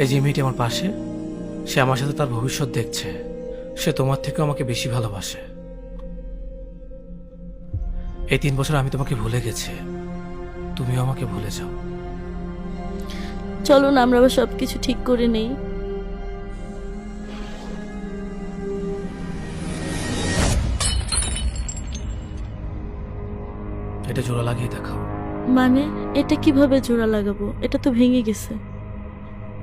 এই যে মেয়েটি আমার পাশে, সে আমার সাথে তার ভবিষ্যৎ দেখছে। সে তোমার থেকেও আমাকে বেশি ভালোবাসে। এই 3 বছর আমি তোমাকে ভুলে গেছি, তুমিও আমাকে ভুলে যাও। চলো না আমরা আবার সবকিছু ঠিক করে নেই। এটা জোড়া লাগিয়ে দেখাও। মানে এটা কিভাবে জোড়া লাগাবো? এটা তো ভেঙে গেছে।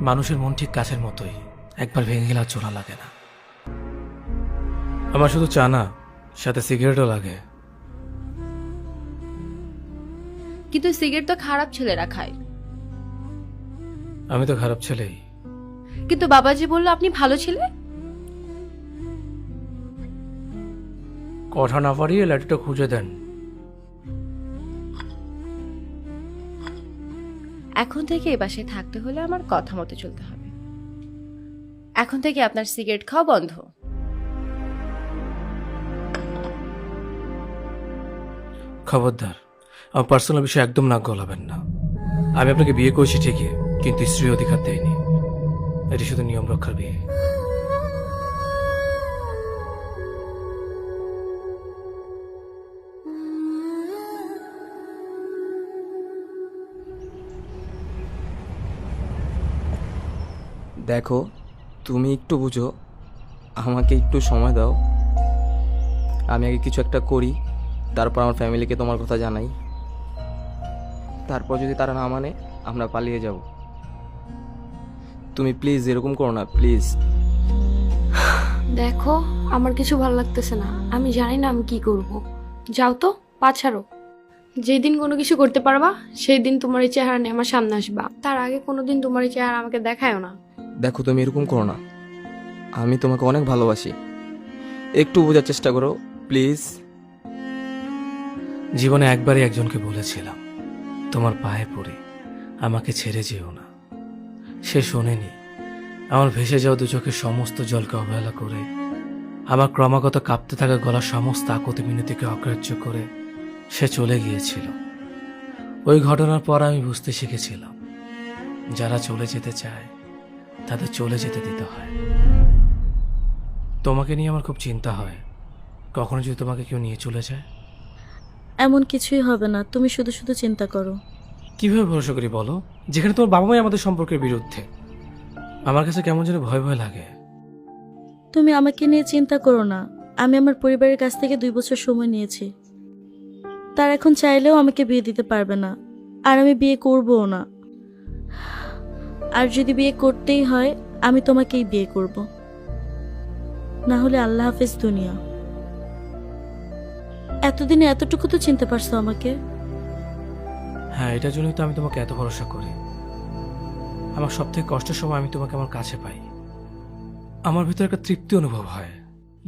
মানুষের মন ঠিক কাছের মতোই, একবার ভেঙে গেলে আর জোড়া লাগে না। আমার শুধু চা না, সাথে সিগারেটও লাগে। কিন্তু সিগারেট তো খারাপ ছেলেরা খায়। আমি তো খারাপ ছেলেই। কিন্তু বাবাজি বললো আপনি ভালো ছেলে। কথা না পারিয়ে লাঠিটা খুঁজে দেন। এখন থেকে এই বাসায় থাকতে হলে আমার কথা মতো চলতে হবে। এখন থেকে আপনার সিগারেট খাওয়া বন্ধ। খবরদার, আমার পার্সোনাল বিষয়ে একদম নাক গলাবেন না। আমি আপনাকে বিয়ে করেছি ঠিকই, কিন্তু স্ত্রীর অধিকার দেয়নি। এটি শুধু নিয়ম রক্ষার বিয়ে। দেখো, তুমি একটু বুঝো, আমাকে একটু সময় দাও। আমি আগে কিছু একটা করি, তারপর আমার ফ্যামিলিকে তোমার কথা জানাই। তারপর যদি তারা না মানে, আমরা পালিয়ে যাব। তুমি প্লিজ এরকম করো না, প্লিজ। দেখো, আমার কিছু ভালো লাগতেছে না। আমি জানি না আমি কি করব। যাও তো, পা ছাড়ো। যেদিন কোনো কিছু করতে পারবা সেই দিন তোমার এই চেহারা নিয়ে আমার সামনে আসবা। তার আগে কোনোদিন তোমার এই চেহারা আমাকে দেখায়ও না। দেখো, তুমি এরকম করো না। আমি তোমাকে অনেক ভালোবাসি, একটু বোঝার চেষ্টা করো প্লিজ। জীবনে একবারই একজনকে বলেছিলাম, তোমার পায়ে পড়ে আমাকে ছেড়ে যেও না। সে শোনেনি। আমার ভেসে যাওয়া দু চোখের সমস্ত জলকে অবহেলা করে, আমার ক্রমাগত কাঁপতে থাকা গলার সমস্ত আকুতি মিনতিকে অগ্রাহ্য করে সে চলে গিয়েছিল। ওই ঘটনার পর আমি বুঝতে শিখেছিলাম, যারা চলে যেতে চায় তাদের চলে যেতে দিতে হয়। তোমাকে নিয়ে আমার খুব চিন্তা হয়, কখনো যদি তোমাকে কেউ নিয়ে চলে যায়। এমন কিছুই হবে না, তুমি শুধু শুধু চিন্তা করো। কিভাবে ভরসা করি বলো, যেখানে তোমার বাবা মাই আমাদের সম্পর্কের বিরুদ্ধে? আমার কাছে কেমন যেন ভয় ভয় লাগে। তুমি আমাকে নিয়ে চিন্তা করো না। আমি আমার পরিবারের কাছ থেকে 2 বছর সময় নিয়েছি। তার এখন চাইলেও আমাকে বিয়ে দিতে পারবে না, আর আমি বিয়ে করবও না। আর যদি বিয়ে করতেই হয়, আমি তোমাকেই বিয়ে করব। না হলে আল্লাহ হাফেজ দুনিয়া। এতদিনে এতটুকু তো চিনতে পারছো আমাকে। হ্যাঁ, এটার জন্যই তো আমি তোমাকে এত ভরসা করি। আমার সব থেকে কষ্টের সময় আমি তোমাকে আমার কাছে পাই। আমার ভিতরে একটা তৃপ্তি অনুভব হয়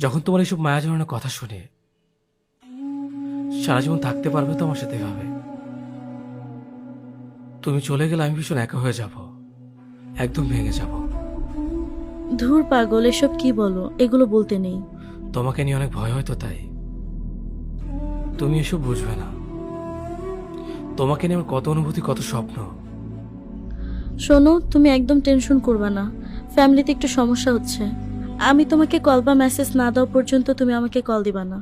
যখন তোমার এইসব মায়া জড়ানোর কথা শুনে। সারা জীবন থাকতে পারবে তো আমার সাথে এভাবে? তুমি চলে গেলে আমি ভীষণ একা হয়ে যাব, একদম ভেঙে যাব। ধুর পাগল, এসব কি বলো? এগুলো বলতে নেই। তোমাকে নিয়ে অনেক ভয় হয়তো, তাই তুমি এসব বুঝবে না। তোমাকে নিয়ে আমার কত অনুভূতি, কত স্বপ্ন। শোনো, তুমি একদম টেনশন করবে না। ফ্যামিলিতে একটু সমস্যা হচ্ছে। আমি তোমাকে কল বা মেসেজ না দেওয়া পর্যন্ত তুমি আমাকে কল দিবা না।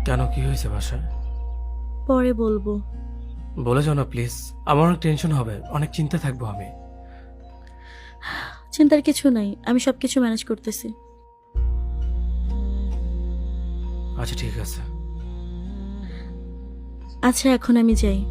কেন, কি হয়েছে বাসায়? পরে বলবো। বলে যাও না প্লিজ, আমার অনেক টেনশন হবে, অনেক চিন্তা থাকবো আমি। চিন্তার কিছু নাই, আমি সবকিছু ম্যানেজ করতেছি। আচ্ছা ঠিক আছে। আচ্ছা, এখন আমি যাই।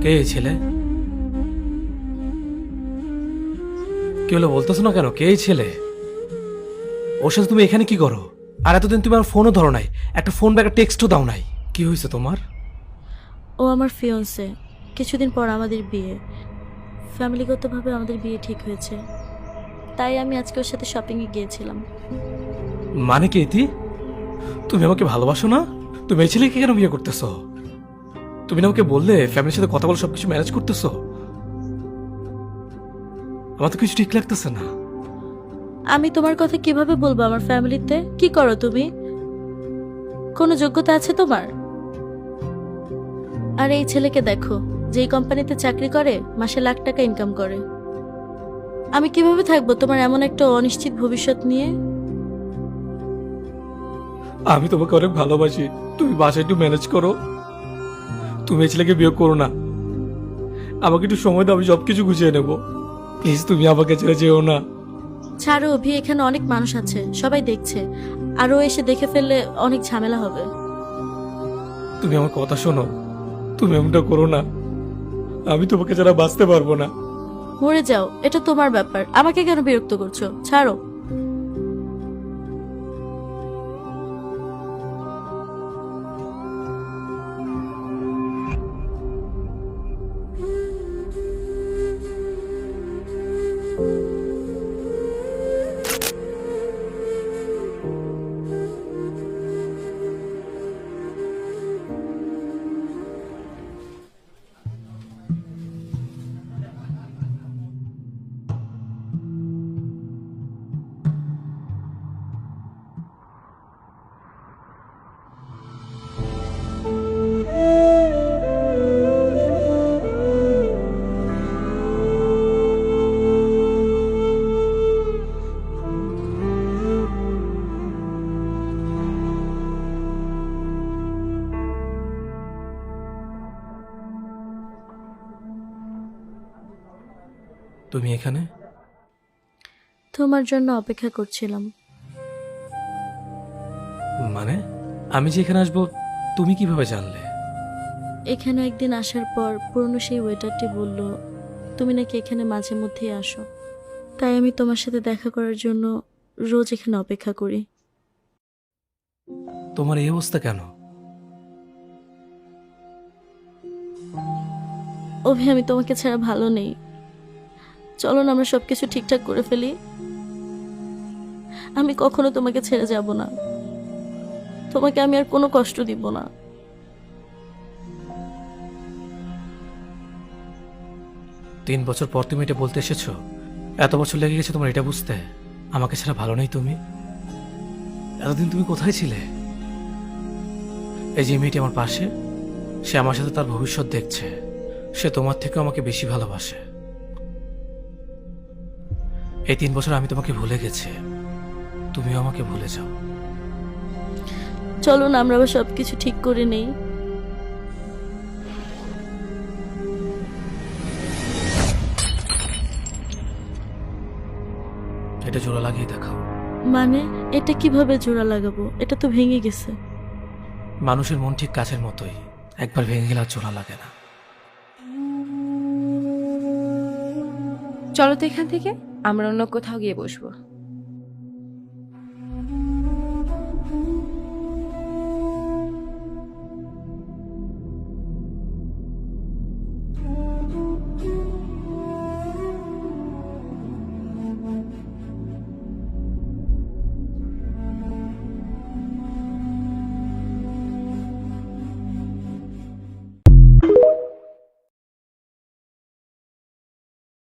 কে এই ছেলে? কি হলো বলতেছো না কেন? কে এই ছেলে? ওর সাথে তুমি এখানে কি করো? আর এতদিন তুমি আমার ফোনও ধরো নাই, একটা ফোন বা একটা টেক্সটও দাও নাই। কি হয়েছে তোমার? ও আমার ফিয়ন্সে। কিছুদিন পর আমাদের বিয়ে। ফ্যামিলিগতভাবে আমাদের বিয়ে ঠিক হয়েছে, তাই আমি আজকে ওর সাথে শপিংয়ে গিয়েছিলাম। মানে কি ইতি? তুমি আমাকে ভালোবাসো না? তুমি এই ছেলেকে কেন বিয়ে করতেছো? তুমি না আমাকে বললে ফ্যামিলির সাথে কথা বলে সবকিছু ম্যানেজ করতেছো। আমার তো কিছু ঠিক লাগতেছে না। আমি তোমার কথা কিভাবে বলবো আমার ফ্যামিলিতে? কি করো তুমি? কোনো যোগ্যতা আছে তোমার? আর এই ছেলেকে দেখো, যেই কোম্পানিতে চাকরি করে মাসে লাখ টাকা ইনকাম করে। আমি কিভাবে থাকবো তোমার এমন একটা অনিশ্চিত ভবিষ্যৎ নিয়ে? আমি তোমাকে অনেক ভালোবাসি, তুমি বাসায় একটু ম্যানেজ করো। তুমি এই ছেলেকে বিয়ে করো না, আমাকে একটু সময় দাও, আমি সবকিছু গুছিয়ে নেবো। প্লিজ তুমি আমাকে ছেড়ে যেও না। ছাড়ো অভি, এখানে অনেক মানুষ আছে, সবাই দেখছে। আরও এসে দেখে ফেললে অনেক ঝামেলা হবে। তুমি আমার কথা শোনো, তুমি এমনটা করো না, আমি তোমাকে ছাড়া বাঁচতে পারবো না। মরে যাও, এটা তোমার ব্যাপার, আমাকে কেন বিরক্ত করছো? ছাড়ো। তুমি এখানে? তোমার জন্য অপেক্ষা করছিলাম। মানে আমি যে এখানে আসবো তুমি কিভাবে জানলে? এখানে একদিন আসার পর পুরনো সেই ওয়েটারটি বলল তুমি নাকি এখানে মাঝে মধ্যেই আসো। তাই আমি তোমার সাথে দেখা করার জন্য রোজ এখানে অপেক্ষা করি। তোমার এই অবস্থা কেন? অভি, আমি তোমাকে ছাড়া ভালো নেই। চলো না আমরা সবকিছু ঠিকঠাক করে ফেলি। আমি কখনো তোমাকে ছেড়ে যাব না, তোমাকে আমি আর কোনো কষ্ট দিব না। 3 বছর পর তুমি এটা বলতে এসেছো? এত বছর লেগে গেছে তোমার এটা বুঝতে আমাকে ছাড়া ভালো নেই তুমি? এতদিন তুমি কোথায় ছিলে? এই যে মেয়েটি আমার পাশে, সে আমার সাথে তার ভবিষ্যৎ দেখছে। সে তোমার থেকে আমাকে বেশি ভালোবাসে। এই 3 বছর আমি তোমাকে ভুলে গেছি, তুমিও আমাকে ভুলে যাও। চলো না আমরা আবার সবকিছু ঠিক করে নেই। এটা জোড়া লাগিয়ে দেখাও। মানে এটা কিভাবে জোড়া লাগাবো? এটা তো ভেঙে গেছে। মানুষের মন ঠিক কাছের মতোই, একবার ভেঙে গেলে আর জোড়া লাগে না। চলো তো এখান থেকে আমরা অন্য কোথাও গিয়ে বসবো।